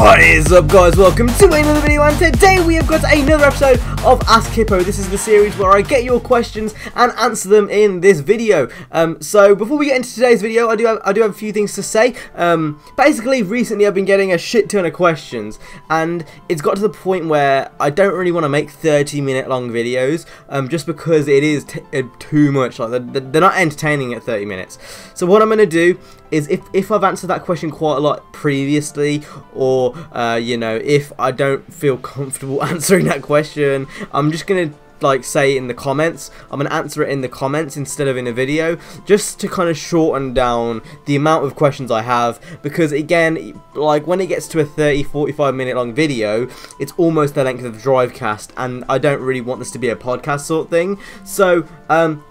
What is up, guys? Welcome to another video, and today we have got another episode of Ask Hippo. This is the series where I get your questions and answer them in this video. So before we get into today's video, I do have a few things to say. Basically, recently I've been getting a shit ton of questions, and it's got to the point where I don't really want to make 30-minute long videos, just because it is too much. Like they're not entertaining at 30 minutes. So what I'm gonna do is, if I've answered that question quite a lot previously, or you know, if I don't feel comfortable answering that question, I'm just gonna say in the comments. I'm gonna answer it in the comments instead of in a video, just to kind of shorten down the amount of questions I have, because again, like when it gets to a 30-45 minute long video, it's almost the length of the Drivecast, and I don't really want this to be a podcast sort of thing. So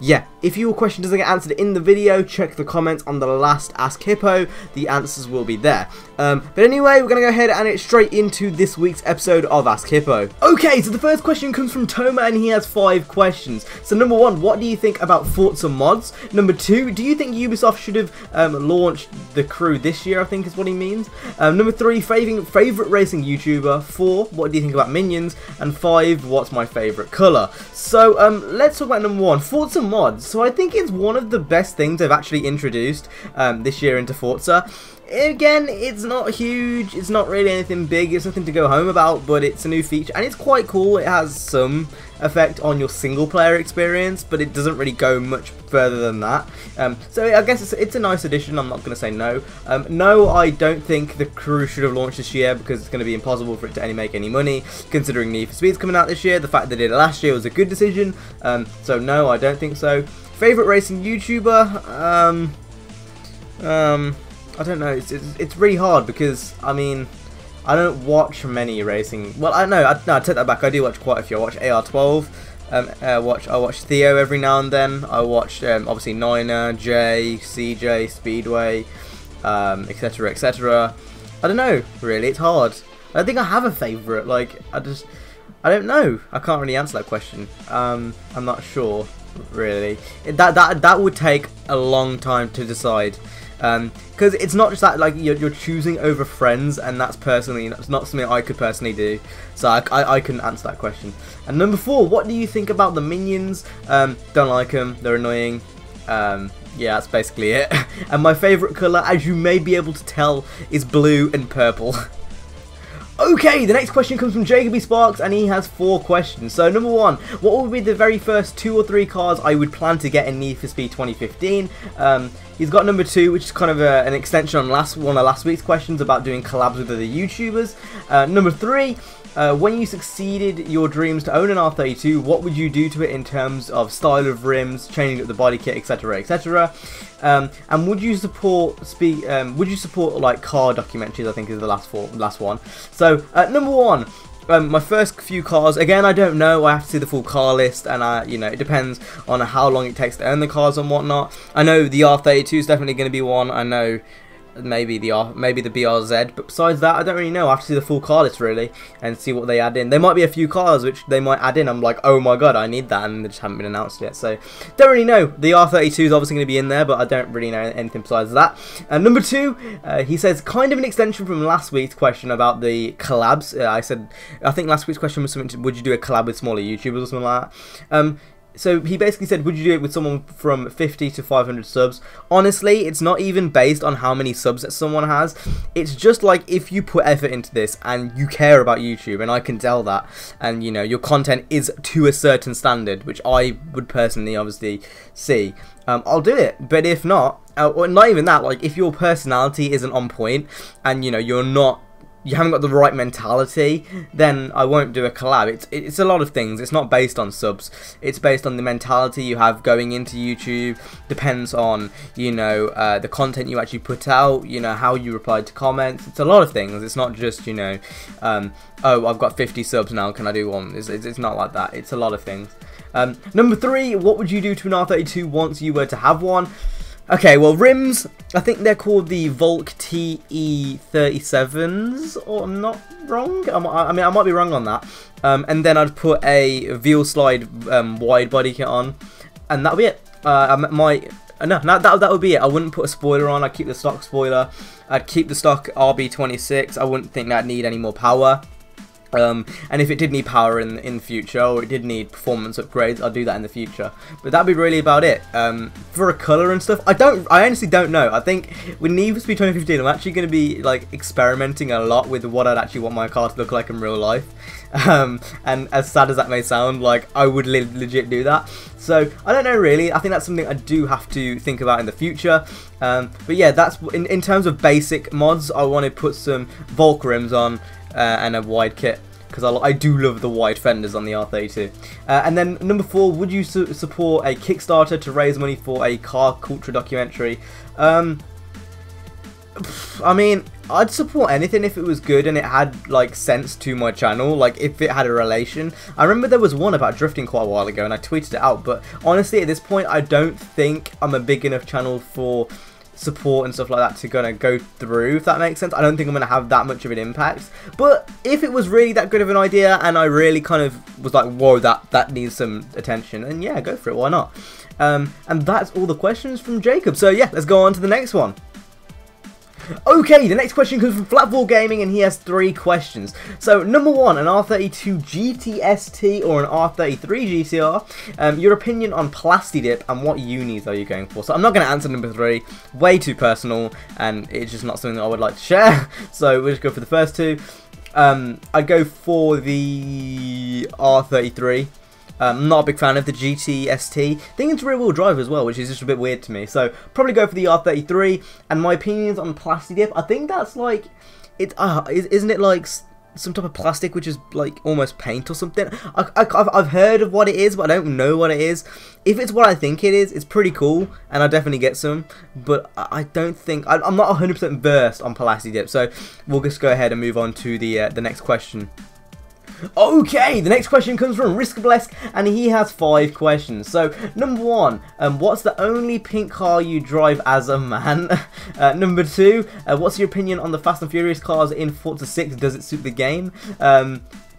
yeah, if your question doesn't get answered in the video, check the comments on the last Ask Hippo. The answers will be there. But anyway, we're gonna go ahead and get straight into this week's episode of Ask Hippo. Okay, so the first question comes from Toma, and he has 5 questions. So number 1, what do you think about Forza mods? Number 2, do you think Ubisoft should have launched The Crew this year, I think is what he means. Number 3, favorite racing YouTuber. 4, what do you think about Minions? And 5, what's my favorite color? So let's talk about number 1, Forza mods. So I think it's one of the best things they've actually introduced this year into Forza. Again, it's not huge, it's not really anything big, it's nothing to go home about, but it's a new feature, and it's quite cool. It has some effect on your single player experience, but it doesn't really go much further than that. So I guess it's a nice addition. I'm not going to say no. No, I don't think The Crew should have launched this year, because it's going to be impossible for it to make any money, considering Need for Speed's coming out this year. The fact that they did it last year was a good decision, so no, I don't think so. Favorite racing YouTuber? I don't know. It's really hard, because I mean, I don't watch many racing. Well, no, I take that back. I do watch quite a few. I watch AR12. I watch Theo every now and then. I watch obviously Niner, Jay, CJ, Speedway, etc., etc. I don't know. Really, it's hard. I don't think I have a favorite. Like, I don't know. I can't really answer that question. I'm not sure. Really, that would take a long time to decide. Because it's not just that, like, you're choosing over friends, and that's not something I could personally do, so I couldn't answer that question. And number 4, what do you think about the Minions? Don't like them, they're annoying. Yeah, that's basically it. And my favourite colour, as you may be able to tell, is blue and purple. Okay, the next question comes from Jacoby Sparks, and he has 4 questions. So number 1, what would be the very first 2 or 3 cars I would plan to get in Need for Speed 2015? He's got number 2, which is kind of an extension on one of last week's questions about doing collabs with other YouTubers. Number 3, when you succeeded your dreams to own an R32, what would you do to it in terms of style of rims, changing up the body kit, etc., etc.? And would you support like car documentaries? I think is the last one. So number 1. My first few cars, again, I don't know. I have to see the full car list, and you know, it depends on how long it takes to earn the cars and whatnot. I know the R32 is definitely going to be one. I know maybe the BRZ, but besides that, I don't really know. I have to see the full car list really and see what they add in. There might be a few cars which they might add in. I'm like, oh my god, I need that, and they just haven't been announced yet. So don't really know. The R32 is obviously going to be in there, but I don't really know anything besides that. And number 2, he says, kind of an extension from last week's question about the collabs. I think last week's question was something would you do a collab with smaller YouTubers or something like that. So he basically said, would you do it with someone from 50 to 500 subs? Honestly, it's not even based on how many subs that someone has. It's just like, if you put effort into this and you care about YouTube, and I can tell that, and you know, your content is to a certain standard, which I would personally obviously see, I'll do it. But if not, or not even that, like if your personality isn't on point, and you know, you haven't got the right mentality, then I won't do a collab. It's a lot of things. It's not based on subs. It's based on the mentality you have going into YouTube. Depends on, you know, the content you actually put out, you know, how you reply to comments. It's a lot of things. It's not just, you know, oh, I've got 50 subs now, can I do one? It's not like that. It's a lot of things. Number 3, what would you do to an R32 once you were to have one? Okay, well, rims, I think they're called the Volk TE37s, or I'm not wrong? I mean, I might be wrong on that. And then I'd put a Veal Slide wide body kit on, and that'll be it. No, that would be it. I wouldn't put a spoiler on. I'd keep the stock spoiler. I'd keep the stock RB26. I wouldn't think that'd need any more power. And if it did need power in the future, or it did need performance upgrades, I'd do that in the future. But that'd be really about it. For a colour and stuff, I honestly don't know. I think with Need for Speed 2015, I'm actually going to be like experimenting a lot with what I'd actually want my car to look like in real life. And as sad as that may sound, like I would legit do that. So I don't know really. I think that's something I do have to think about in the future. But yeah, that's in terms of basic mods. I want to put some Volk rims on. And a wide kit, because I do love the wide fenders on the R32. And then number 4, would you support a Kickstarter to raise money for a car culture documentary? I mean, I'd support anything if it was good and it had like sense to my channel, like if it had a relation. I remember there was one about drifting quite a while ago and I tweeted it out, but honestly at this point I don't think I'm a big enough channel for support and stuff like that to gonna go through, if that makes sense. I don't think I'm gonna have that much of an impact, but if it was really that good of an idea and I really kind of was like, whoa, that needs some attention, and yeah, go for it, why not? And that's all the questions from Jacob. So yeah, let's go on to the next one. Okay, the next question comes from Flatball Gaming, and he has 3 questions. So, number 1, an R32 GTST or an R33 GTR. Your opinion on Plastidip and what unis are you going for? So, I'm not going to answer number 3. Way too personal, and it's just not something that I would like to share. So, we'll just go for the first 2. I'd go for the R33. I'm not a big fan of the GTST. I think it's rear-wheel drive as well, which is just a bit weird to me. So probably go for the R33. And my opinions on Plastidip, I think that's like, isn't it like some type of plastic which is like almost paint or something? I've heard of what it is, but I don't know what it is. If it's what I think it is, it's pretty cool, and I'll definitely get some. But I don't think I'm not 100% versed on Plastidip. So we'll just go ahead and move on to the next question. Okay, the next question comes from Riskablesk, and he has 5 questions. So, number 1, what's the only pink car you drive as a man? Number 2, what's your opinion on the Fast and Furious cars in Forza 6? Does it suit the game?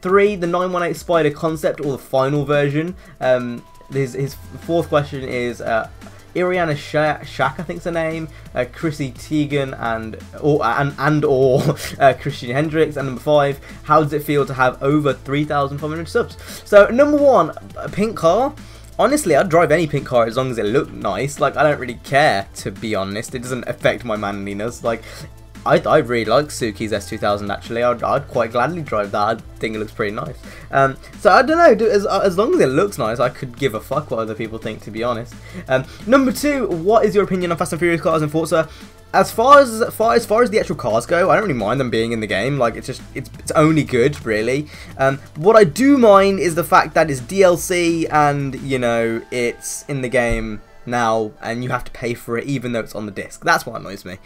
3, the 918 Spider concept or the final version? His 4th question is Iriana Shack, I think's her name, Chrissy Teigen and Christian Hendricks, and number 5, how does it feel to have over 3,500 subs? So number 1, a pink car. Honestly, I'd drive any pink car as long as it looked nice. Like, I don't really care, to be honest. It doesn't affect my manliness. Like, I really like Suzuki's S2000 actually. I'd quite gladly drive that. I think it looks pretty nice. So I don't know, as long as it looks nice, I could give a fuck what other people think, to be honest. Number 2, what is your opinion on Fast and Furious cars in Forza? As far as the actual cars go, I don't really mind them being in the game. Like, it's only good, really. What I do mind is the fact that it's DLC and, you know, it's in the game now and you have to pay for it even though it's on the disc. That's what annoys me.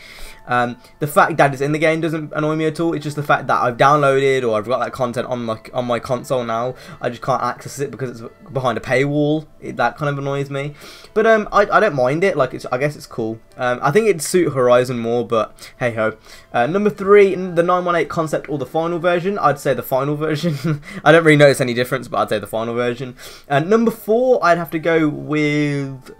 The fact that it's in the game doesn't annoy me at all. It's just the fact that I've downloaded or I've got that content on my console now. I just can't access it because it's behind a paywall. That kind of annoys me. But I don't mind it. Like, I guess it's cool. I think it'd suit Horizon more, but hey ho. Number 3, the 918 concept or the final version. I'd say the final version. I don't really notice any difference, but I'd say the final version. Number 4, I'd have to go with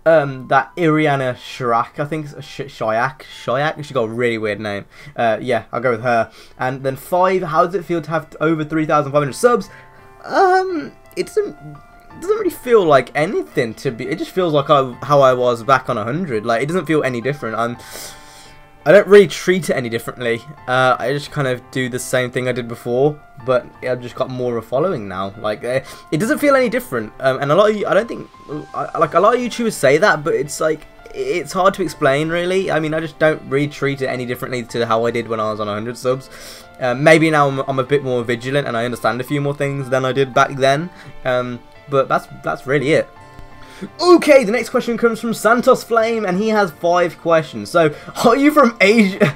that Iriana Shack, I think Shayak. She got a really weird name. Yeah, I'll go with her. And then 5, how does it feel to have over 3,500 subs? It doesn't really feel like anything to be. It just feels like how I was back on 100. Like, it doesn't feel any different. I don't really treat it any differently. I just kind of do the same thing I did before, but I've just got more of a following now. Like, it doesn't feel any different. And a lot of you, I don't think, like, a lot of YouTubers say that, but it's like, it's hard to explain, really. I mean, I just don't really treat it any differently to how I did when I was on 100 subs. Maybe now I'm a bit more vigilant and I understand a few more things than I did back then. But that's really it. Okay, the next question comes from Santos Flame, and he has 5 questions. So, are you from Asia?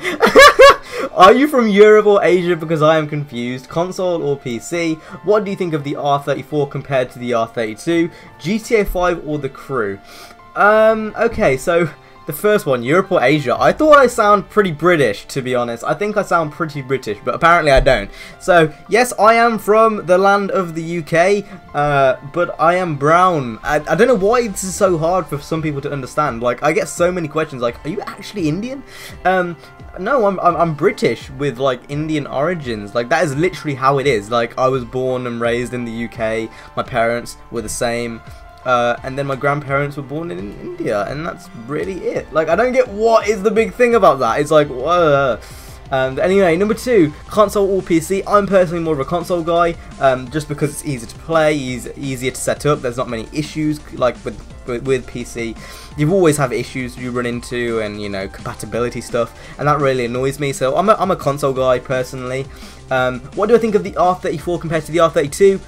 Are you from Europe or Asia? Because I am confused. Console or PC? What do you think of the R34 compared to the R32? GTA 5 or the Crew? Okay, so The first one, Europe or Asia. I thought I sound pretty British, to be honest. I think I sound pretty British, but apparently I don't. So, yes, I am from the land of the UK, but I am brown. I don't know why this is so hard for some people to understand. Like, I get so many questions like, are you actually Indian? No, I'm British with, like, Indian origins. Like, that is literally how it is. Like, I was born and raised in the UK. My parents were the same. And then my grandparents were born in India, and that's really it. Like, I don't get what is the big thing about that. It's like, whoa. Anyway, number 2, console or PC. I'm personally more of a console guy, just because it's easier to play, easier to set up. There's not many issues like with PC. You always have issues you run into, and you know, compatibility stuff, and that really annoys me. So I'm a console guy personally. What do I think of the R34 compared to the R32?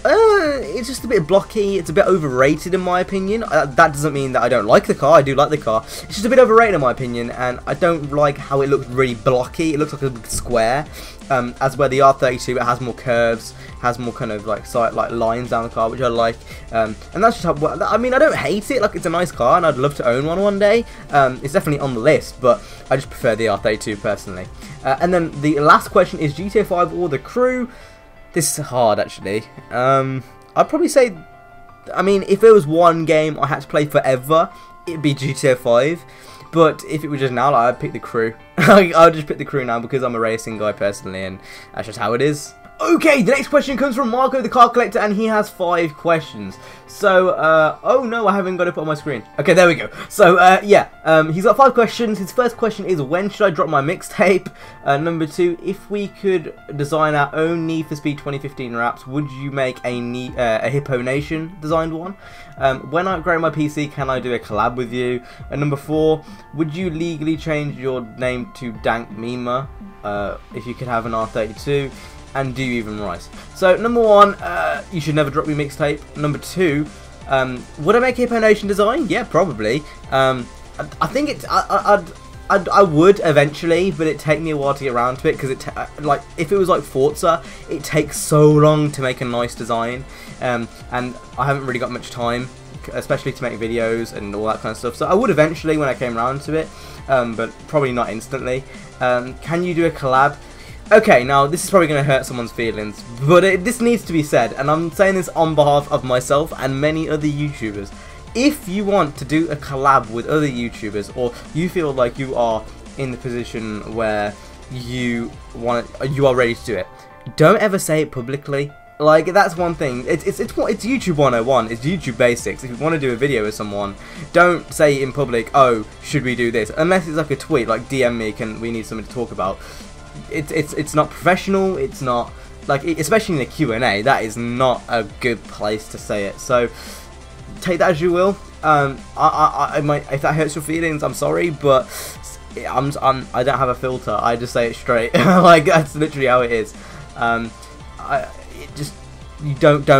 It's just a bit blocky. It's a bit overrated in my opinion. That doesn't mean that I don't like the car. I do like the car. It's just a bit overrated in my opinion, and I don't like how it looks really blocky. It looks like a big square. As where the R32, it has more curves, has more kind of like lines down the car, which I like. And that's just how. I mean, I don't hate it. Like, it's a nice car, and I'd love to own one day. It's definitely on the list, but I just prefer the R32 personally. And then the last question is GTA 5 or The Crew. This is hard, actually. I'd probably say, I mean, if there was one game I had to play forever, it'd be GTA 5. But if it was just now, like, I'd pick The Crew. I'll just pick The Crew now because I'm a racing guy personally, and that's just how it is. Okay, the next question comes from Marco the Car Collector, and he has 5 questions. So, oh no, I haven't got it put on my screen. Okay, there we go. So, yeah, he's got 5 questions. His first question is, when should I drop my mixtape? Number 2, if we could design our own Need for Speed 2015 wraps, would you make a Hippo Nation designed one? When I upgrade my PC, can I do a collab with you? And number 4, would you legally change your name to Dank Mima if you could have an R32? And do you even race? So, number 1, you should never drop your mixtape. Number 2, would I make Hippo Nation design? Yeah, probably. I think it's. I would eventually, but it'd take me a while to get around to it because like, if it was like Forza, it takes so long to make a nice design, and I haven't really got much time, especially to make videos and all that kind of stuff. So I would eventually when I came around to it, but probably not instantly. Can you do a collab? Okay, now this is probably going to hurt someone's feelings, but this needs to be said, and I'm saying this on behalf of myself and many other YouTubers. If you want to do a collab with other YouTubers, or you feel like you are in the position where you are ready to do it, don't ever say it publicly. Like, that's one thing. It's YouTube 101. It's YouTube basics. If you want to do a video with someone, don't say in public, "Oh, should we do this?" Unless it's like a tweet, like DM me, we need something to talk about. It's not professional. It's not like, especially in a Q&A, that is not a good place to say it. So take that as you will. I might, if that hurts your feelings, I'm sorry, but I don't have a filter. I just say it straight. Like, that's literally how it is. You don't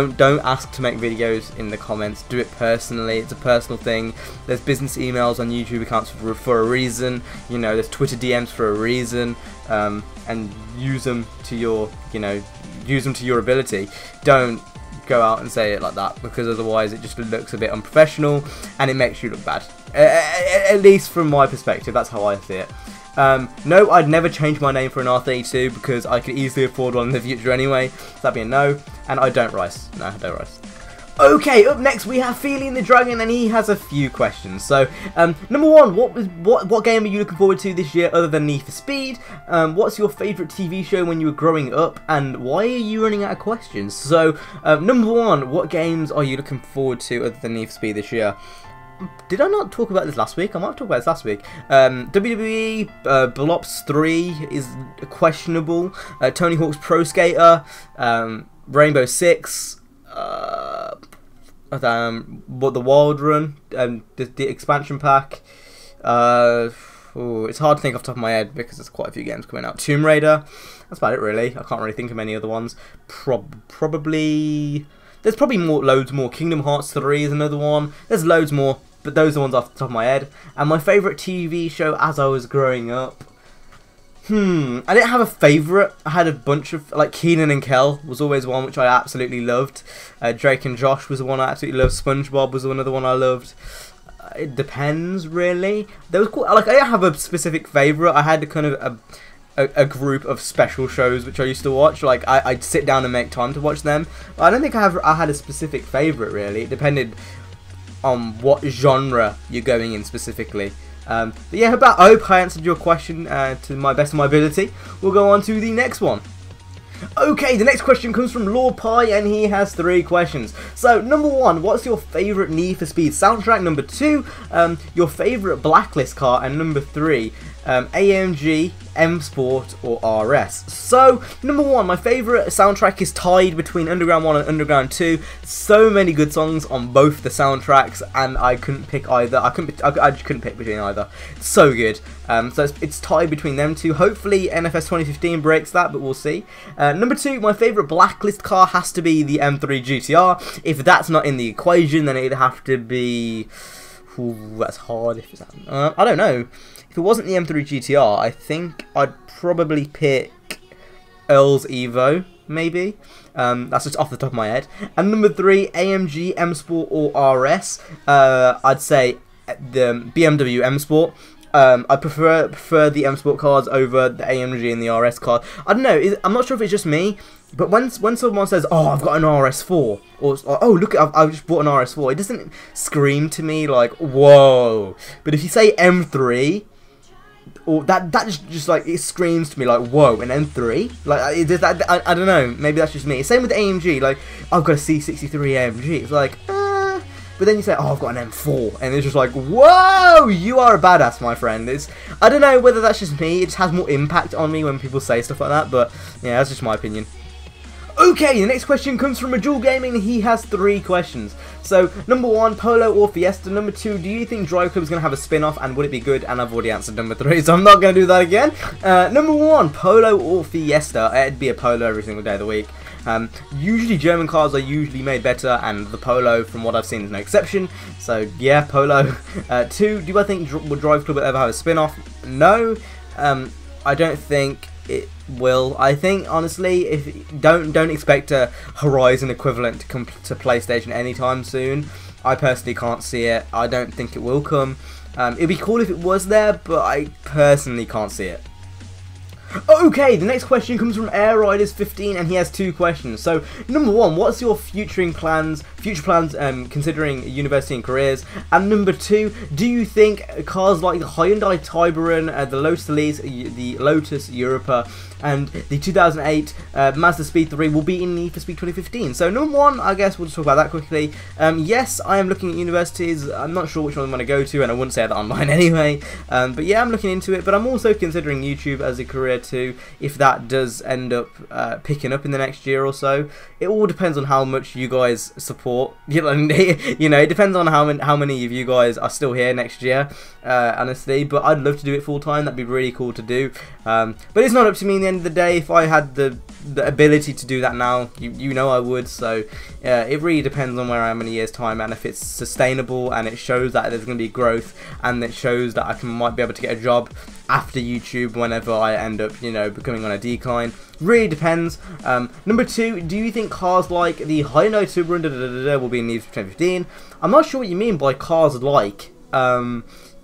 ask to make videos in the comments. Do it personally. It's a personal thing. There's business emails on YouTube accounts for a reason. You know, there's Twitter DMs for a reason. And use them to your, use them to your ability. Don't go out and say it like that, because otherwise it just looks a bit unprofessional and it makes you look bad. At least from my perspective, that's how I see it. No, I'd never change my name for an R32 because I could easily afford one in the future anyway. So that'd be a no. And I don't race. No, I don't race. Okay, up next we have Feely the Dragon, and he has a few questions. So, number 1, what game are you looking forward to this year other than Need for Speed? What's your favourite TV show when you were growing up, and why are you running out of questions? So, number 1, what games are you looking forward to other than Need for Speed this year? Did I not talk about this last week? I might have talked about this last week. WWE Black Ops 3 is questionable. Tony Hawk's Pro Skater, Rainbow Six, the Waldron, the expansion pack. It's hard to think off the top of my head because there's quite a few games coming out. Tomb Raider. That's about it, really. I can't really think of any other ones. Probably. There's probably loads more. Kingdom Hearts 3 is another one. There's loads more, but those are the ones off the top of my head. And my favourite TV show as I was growing up. I didn't have a favourite. I had a bunch of, like, Kenan and Kel was always one which I absolutely loved. Drake and Josh was the one I absolutely loved. SpongeBob was another one I loved. it depends really. There was like, I don't have a specific favorite. I had kind of a group of special shows which I used to watch. Like I'd sit down and make time to watch them. But I don't think I had a specific favorite really. It depended on what genre you're going in specifically. But yeah, I hope I answered your question to my best of my ability. We'll go on to the next one. Okay, the next question comes from Lord Pie, and he has 3 questions. So, number 1, what's your favourite Need for Speed soundtrack? Number 2, your favourite Blacklist car, and number 3, AMG, M Sport, or RS. So, number 1, my favourite soundtrack is tied between Underground 1 and Underground 2. So many good songs on both the soundtracks, and I couldn't pick either. I just couldn't pick between either. It's so good. So it's tied between them two. Hopefully NFS 2015 breaks that, but we'll see. Number 2, my favourite Blacklist car has to be the M3 GTR. If that's not in the equation, then it'd have to be... Ooh, that's hard. If it's, I don't know. If it wasn't the M3 GTR, I think I'd probably pick Earl's Evo, maybe. That's just off the top of my head. And number 3, AMG, M Sport, or RS. I'd say the BMW M Sport. I prefer the M Sport cars over the AMG and the RS cars. I don't know. I'm not sure if it's just me, but when someone says, "Oh, I've got an RS4," or "Oh, look, I've just bought an RS4," it doesn't scream to me like, "Whoa!" But if you say M3, or that just like, it screams to me like, "Whoa, an M3!" Like I don't know. Maybe that's just me. Same with the AMG. Like, I've got a C63 AMG. It's like. But then you say, "Oh, I've got an M4," and it's just like, "Whoa, you are a badass, my friend." I don't know whether that's just me. It just has more impact on me when people say stuff like that. But yeah, that's just my opinion. Okay, the next question comes from Majul Gaming. He has 3 questions. So, number 1, Polo or Fiesta. Number 2, do you think Drive Club is going to have a spin-off, and would it be good? And I've already answered number 3, so I'm not going to do that again. Number 1, Polo or Fiesta. It'd be a Polo every single day of the week. Usually German cars are usually made better, and the Polo, from what I've seen, is no exception. So yeah, Polo. 2, do I think Drive Club will ever have a spin-off? No, I don't think it will. I think honestly, if don't expect a Horizon equivalent to come to PlayStation anytime soon. I personally can't see it. I don't think it will come. It'd be cool if it was there, but I personally can't see it. Okay, the next question comes from Air Riders 15, and he has 2 questions. So, number 1, what's your future plans considering university and careers? And number 2, do you think cars like the Hyundai Tiburon, the Lotus Elise, the Lotus Europa, and the 2008 Mazda Speed 3 will be in Need for Speed 2015? So, number 1, I guess we'll just talk about that quickly. Yes, I am looking at universities. I'm not sure which one I'm going to go to, and I wouldn't say that online anyway. But yeah, I'm looking into it, but I'm also considering YouTube as a career too, if that does end up picking up in the next year or so. It all depends on how much you guys support. You know, it depends on how many of you guys are still here next year, honestly. But I'd love to do it full time. That'd be really cool to do. But it's not up to me in the end of the day. If I had the ability to do that now, you know I would. So it really depends on where I am in a year's time, and if it's sustainable and it shows that there's going to be growth, and it shows that I might be able to get a job after YouTube whenever I end up, becoming on a decline. Really depends. Number 2, do you think cars like the Hyundai Tiburon will be in Need for 2015? I'm not sure what you mean by cars like.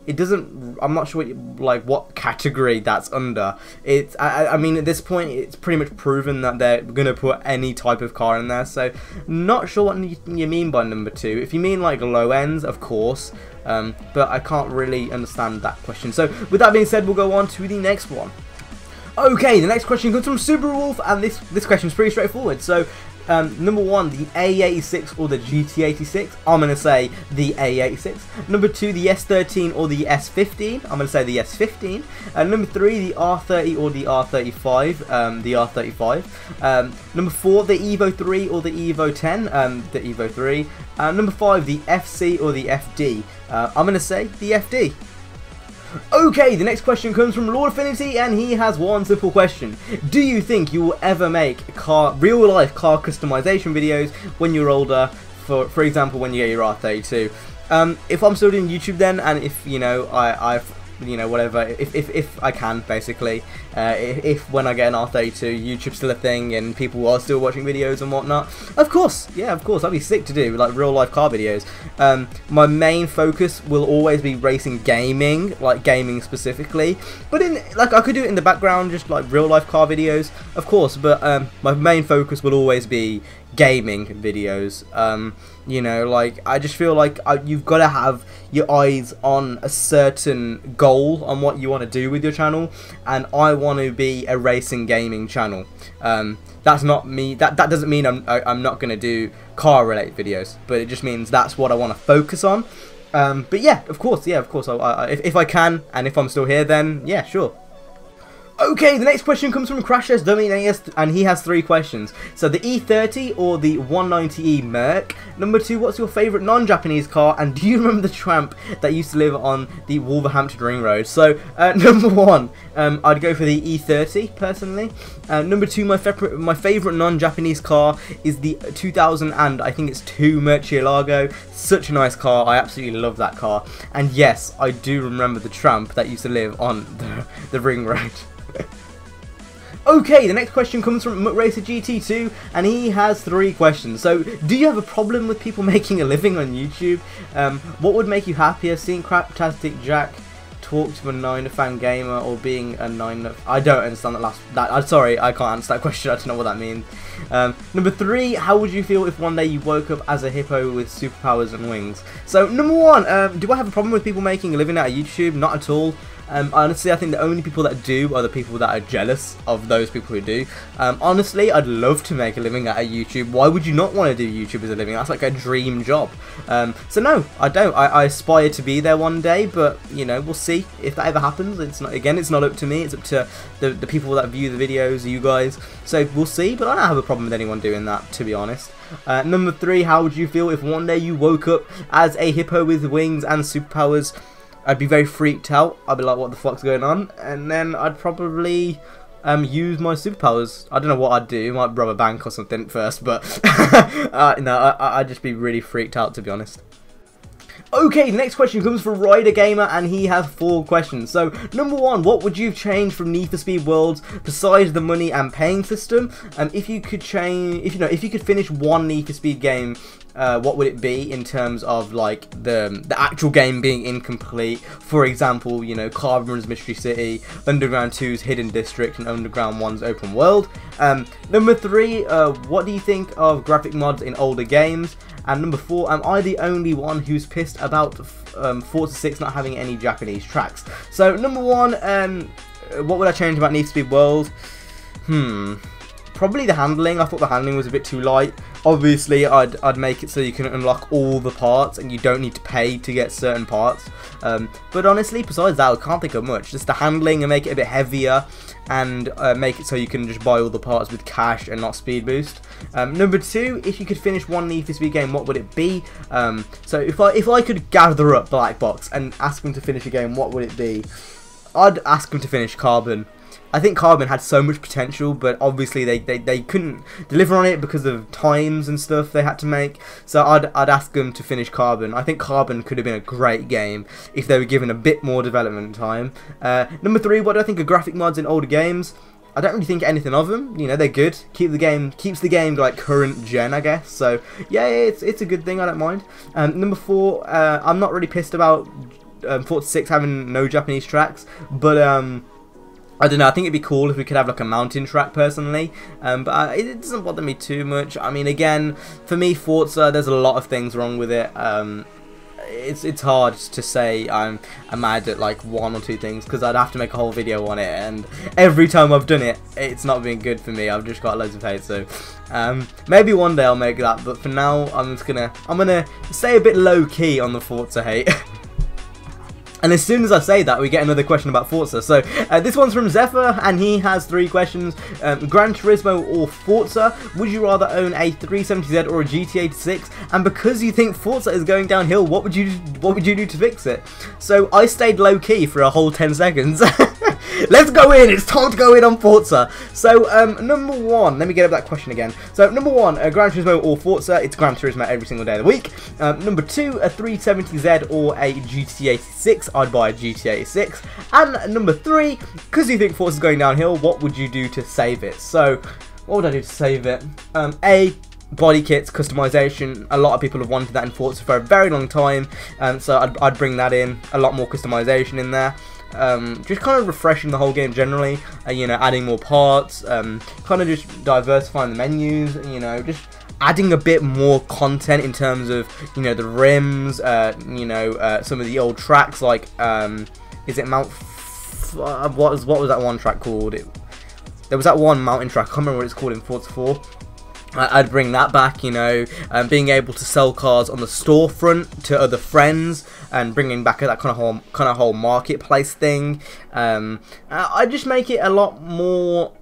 It doesn't. I'm not sure what category that's under. I mean, at this point, it's pretty much proven that they're gonna put any type of car in there. So, not sure what you mean by number 2. If you mean like low ends, of course. But I can't really understand that question. So, with that being said, we'll go on to the next one. Okay, the next question comes from Subaru Wolf, and this question is pretty straightforward. So, number 1, the A86 or the GT86. I'm going to say the A86. Number 2, the S13 or the S15. I'm going to say the S15. Number 3, the R30 or the R35. The R35. Number 4, the Evo 3 or the Evo 10. The Evo 3. Number 5, the FC or the FD. I'm going to say the FD. Okay, the next question comes from Lord Affinity, and he has one simple question. Do you think you will ever make real-life car customization videos when you're older, for example, when you get your R32? If I'm still doing YouTube then, and if, I've you know, whatever, if I can, basically. If when I get an R32, YouTube's still a thing and people are still watching videos and whatnot, of course, yeah, of course, that'd be sick to do, like real life car videos. My main focus will always be racing gaming, like gaming specifically, but in, like, I could do it in the background, just like real life car videos, of course, but my main focus will always be gaming videos. You know, like, I just feel like you've got to have your eyes on a certain goal on what you want to do with your channel, and I want to be a racing gaming channel. That's not me, that doesn't mean I'm not going to do car related videos, but it just means that's what I want to focus on. But yeah, of course, if I can, and if I'm still here, then yeah, sure. Okay, the next question comes from Crashes Dummy, and he has 3 questions. So, the E30 or the 190E Merc? Number 2, what's your favourite non-Japanese car? And do you remember the tramp that used to live on the Wolverhampton Ring Road? So, number 1, I'd go for the E30, personally. Number 2, my favourite non-Japanese car is the 2000 and I think it's 2 Murcielago. Such a nice car, I absolutely love that car. And yes, I do remember the tramp that used to live on the Ring Road. Okay, the next question comes from MuckRacer GT2, and he has 3 questions. So, do you have a problem with people making a living on YouTube? What would make you happier, seeing Craptastic Jack talk to a 9fan gamer, or being a 9? I don't understand I'm sorry, I can't answer that question. I don't know what that means. Number 3, how would you feel if one day you woke up as a hippo with superpowers and wings? So, number 1, do I have a problem with people making a living out of YouTube? Not at all. Honestly, I think the only people that do are the people that are jealous of those people who do. Honestly, I'd love to make a living out of YouTube. Why would you not want to do YouTube as a living? That's like a dream job. So no, I don't. I aspire to be there one day, but you know, we'll see if that ever happens. It's not up to me. It's up to the people that view the videos, you guys. So we'll see. But I don't have a problem with anyone doing that, to be honest. Number 3, how would you feel if one day you woke up as a hippo with wings and superpowers? I'd be very freaked out. I'd be like, what the fuck's going on? And then I'd probably use my superpowers. I don't know what I'd do. I might rob a bank or something first, but no, I'd just be really freaked out, to be honest. Okay, the next question comes from Ryder Gamer, and he has 4 questions. So, number 1, what would you change from Need for Speed Worlds besides the money and paying system? If you could finish one Need for Speed game, what would it be in terms of like the actual game being incomplete? For example, you know, Carbon's Mystery City, Underground 2's Hidden District, and Underground 1's Open World. Number 3, what do you think of graphic mods in older games? And number 4, am I the only one who's pissed about Forza 6 not having any Japanese tracks? So number 1, what would I change about Need for Speed World? Probably the handling. I thought the handling was a bit too light. Obviously, I'd make it so you can unlock all the parts and you don't need to pay to get certain parts. But honestly, besides that, I can't think of much. Just the handling and make it a bit heavier, and make it so you can just buy all the parts with cash and not speed boost. Number 2, if you could finish one Need for Speed game, what would it be? So if I could gather up Black Box and ask him to finish a game, what would it be? I'd ask him to finish Carbon. I think Carbon had so much potential, but obviously they couldn't deliver on it because of times and stuff they had to make. So I'd ask them to finish Carbon. I think Carbon could have been a great game if they were given a bit more development time. Number 3, what do I think of graphic mods in older games? I don't really think anything of them. You know, they're good. Keeps the game like current gen, I guess. So yeah, it's a good thing. I don't mind. Number 4, I'm not really pissed about Forza 6 having no Japanese tracks, but I don't know, I think it'd be cool if we could have like a mountain track personally, but it doesn't bother me too much. I mean, again, for me, Forza, there's a lot of things wrong with it. It's hard to say I'm mad at like 1 or 2 things, because I'd have to make a whole video on it, and every time I've done it, it's not been good for me. I've just got loads of hate, so maybe one day I'll make that, but for now, I'm gonna stay a bit low key on the Forza hate. And as soon as I say that, we get another question about Forza. So, this one's from Zephyr, and he has 3 questions. Gran Turismo or Forza? Would you rather own a 370Z or a GTA 6? And because you think Forza is going downhill, what would you do to fix it? So, I stayed low-key for a whole 10 seconds. Let's go in. It's time to go in on Forza. So, number one, let me get up that question again. So, number one, Gran Turismo or Forza. It's Gran Turismo every single day of the week. Number two, a 370Z or a GT86. I'd buy a GT86. And number three, because you think Forza's going downhill, what would you do to save it? So, what would I do to save it? A, body kits, customization. A lot of people have wanted that in Forza for a very long time, so I'd bring that in. A lot more customization in there. Just kind of refreshing the whole game generally, you know, adding more parts, kind of just diversifying the menus, you know, just adding a bit more content in terms of, you know, the rims, you know, some of the old tracks like, is it what was that one track called? There was that one mountain track, I can't remember what it's called in Forza 4. I'd bring that back, you know, being able to sell cars on the storefront to other friends, and bringing back that kind of whole marketplace thing. I just make it a lot more,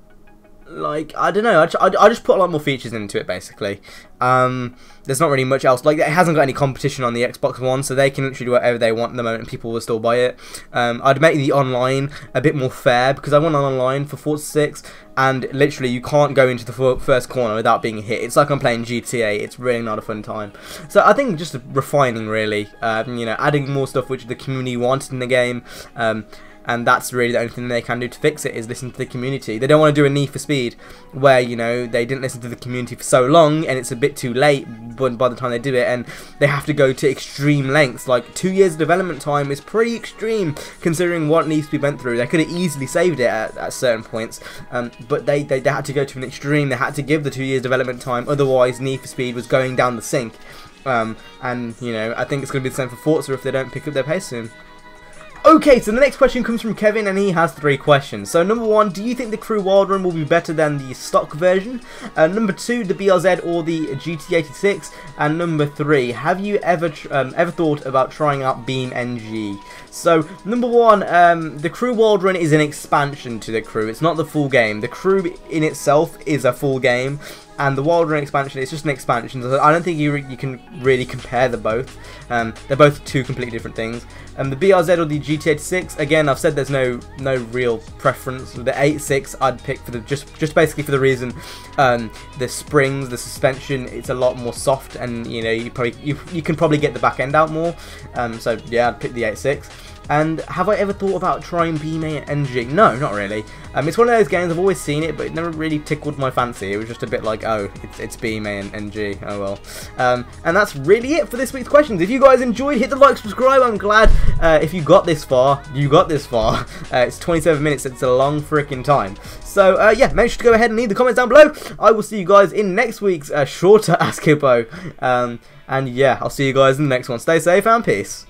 like, I don't know, I just put a lot more features into it, basically. There's not really much else, like, it hasn't got any competition on the Xbox One, so they can literally do whatever they want at the moment and people will still buy it. I'd make the online a bit more fair, because I went on online for Forza 6, and literally you can't go into the first corner without being hit. It's like I'm playing GTA, it's really not a fun time. So I think just refining, really, you know, adding more stuff which the community wanted in the game, and that's really the only thing they can do to fix it, is listen to the community. They don't want to do a Need for Speed where, you know, they didn't listen to the community for so long and it's a bit too late by the time they do it, and they have to go to extreme lengths. Like 2 years of development time is pretty extreme considering what Need for Speed went through. They could have easily saved it at certain points, but they had to go to an extreme. They had to give the 2 years development time, otherwise Need for Speed was going down the sink. And, you know, I think it's going to be the same for Forza if they don't pick up their pace soon. Okay, so the next question comes from Kevin, and he has 3 questions. So, number 1, do you think the Crew Waldron will be better than the stock version? Number 2, the BRZ or the GT86? And number 3, have you ever thought about trying out Beam NG? So, number 1, the Crew Waldron is an expansion to the Crew. It's not the full game. The Crew in itself is a full game, and the Waldron expansion is just an expansion. So I don't think you can really compare the both. They're both two completely different things. The BRZ or the GT86, again, I've said there's no real preference. The 86 I'd pick for the just basically for the reason the springs, the suspension, it's a lot more soft, and you know you can probably get the back end out more. So yeah, I'd pick the 86. And have I ever thought about trying BMA and NG? No, not really. It's one of those games, I've always seen it, but it never really tickled my fancy. It was just a bit like, oh, it's BMA and NG, oh well. And that's really it for this week's questions. If you guys enjoyed, hit the like, subscribe. I'm glad if you got this far, it's 27 minutes, it's a long freaking time. So, yeah, make sure to go ahead and leave the comments down below. I will see you guys in next week's shorter Ask Hippo. And yeah, I'll see you guys in the next one. Stay safe and peace.